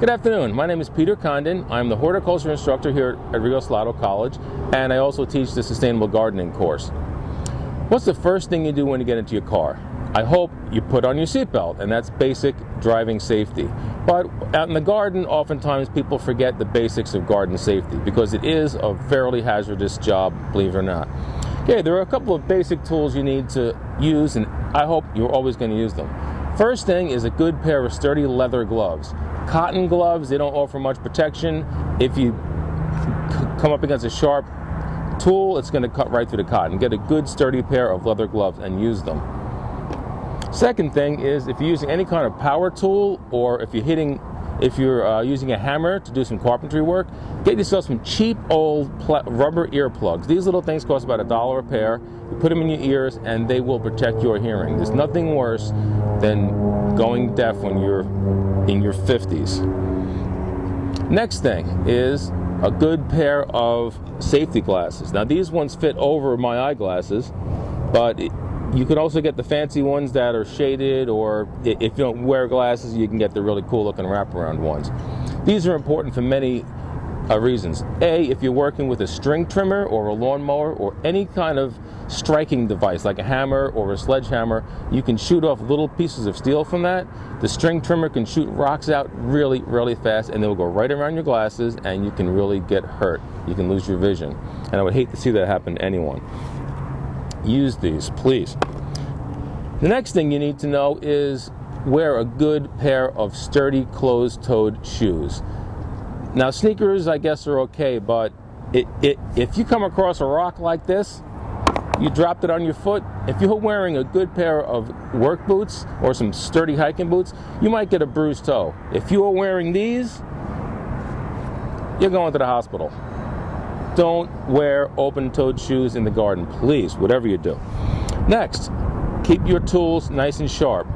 Good afternoon. My name is Peter Condon. I'm the horticulture instructor here at Rio Salado College, and I also teach the sustainable gardening course. What's the first thing you do when you get into your car? I hope you put on your seatbelt, and that's basic driving safety. But out in the garden, oftentimes people forget the basics of garden safety because it is a fairly hazardous job, believe it or not. Okay, there are a couple of basic tools you need to use, and I hope you're always going to use them. First thing is a good pair of sturdy leather gloves. Cotton gloves, they don't offer much protection. If you come up against a sharp tool, it's going to cut right through the cotton. Get a good sturdy pair of leather gloves and use them. Second thing is if you're using any kind of power tool, or if you're using a hammer to do some carpentry work, get yourself some cheap old rubber earplugs. These little things cost about $1 a pair. You put them in your ears and they will protect your hearing. There's nothing worse than going deaf when you're in your 50s. Next thing is a good pair of safety glasses. Now these ones fit over my eyeglasses, but you can also get the fancy ones that are shaded, or if you don't wear glasses, you can get the really cool looking wraparound ones. These are important for many reasons. A, if you're working with a string trimmer or a lawnmower or any kind of striking device like a hammer or a sledgehammer, you can shoot off little pieces of steel from that. The string trimmer can shoot rocks out really, really fast, and they will go right around your glasses, and you can really get hurt. You can lose your vision. And I would hate to see that happen to anyone. Use these, please. The next thing you need to know is wear a good pair of sturdy closed-toed shoes. Now sneakers, I guess, are okay, but if you come across a rock like this, you dropped it on your foot. If you're wearing a good pair of work boots or some sturdy hiking boots, you might get a bruised toe. If you are wearing these, you're going to the hospital. Don't wear open-toed shoes in the garden, please, whatever you do. Next, keep your tools nice and sharp.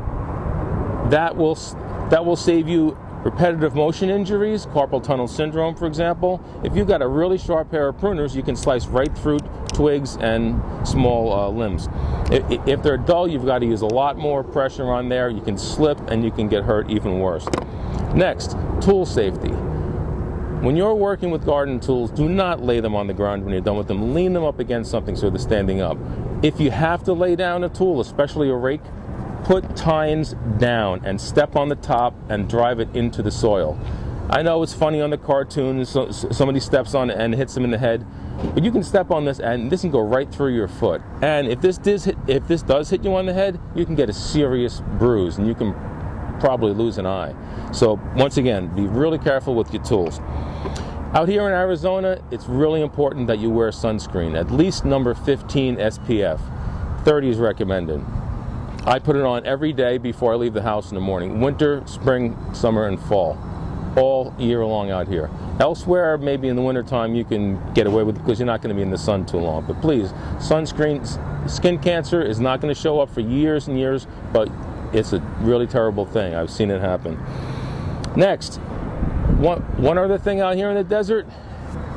That will save you repetitive motion injuries, carpal tunnel syndrome, for example. If you've got a really sharp pair of pruners, you can slice right through twigs and small limbs. If they're dull, you've got to use a lot more pressure on there. You can slip and you can get hurt even worse. Next, tool safety. When you're working with garden tools, do not lay them on the ground when you're done with them. Lean them up against something so they're standing up. If you have to lay down a tool, especially a rake, put tines down and step on the top and drive it into the soil. I know it's funny on the cartoons, so somebody steps on it and hits them in the head, but you can step on this and this can go right through your foot. And if this does hit you on the head, you can get a serious bruise and you can probably lose an eye. So once again, be really careful with your tools. Out here in Arizona, it's really important that you wear sunscreen, at least number 15 SPF. 30 is recommended. I put it on every day before I leave the house in the morning. Winter, spring, summer, and fall. All year long out here. Elsewhere, maybe in the wintertime, you can get away with it because you're not going to be in the sun too long. But please, sunscreen, skin cancer is not going to show up for years and years, but it's a really terrible thing. I've seen it happen. Next, one other thing out here in the desert,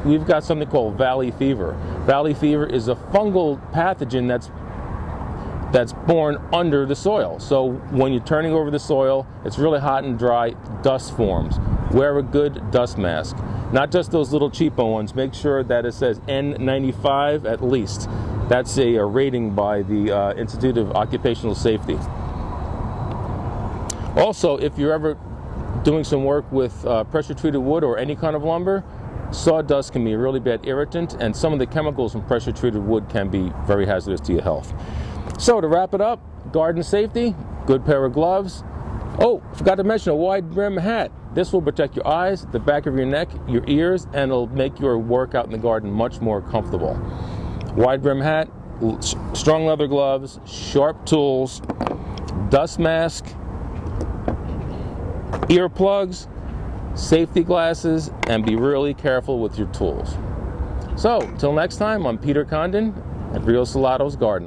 we've got something called valley fever. Valley fever is a fungal pathogen that's born under the soil. So when you're turning over the soil, it's really hot and dry, dust forms. Wear a good dust mask. Not just those little cheapo ones. Make sure that it says N95 at least. That's a rating by the Institute of Occupational Safety. Also, if you're ever doing some work with pressure-treated wood or any kind of lumber, sawdust can be a really bad irritant, and some of the chemicals from pressure-treated wood can be very hazardous to your health. So to wrap it up, garden safety, good pair of gloves. Oh, forgot to mention a wide brim hat. This will protect your eyes, the back of your neck, your ears, and it'll make your work out in the garden much more comfortable. Wide brim hat, strong leather gloves, sharp tools, dust mask, earplugs, safety glasses, and be really careful with your tools. So, till next time, I'm Peter Condon at Rio Salado's Garden.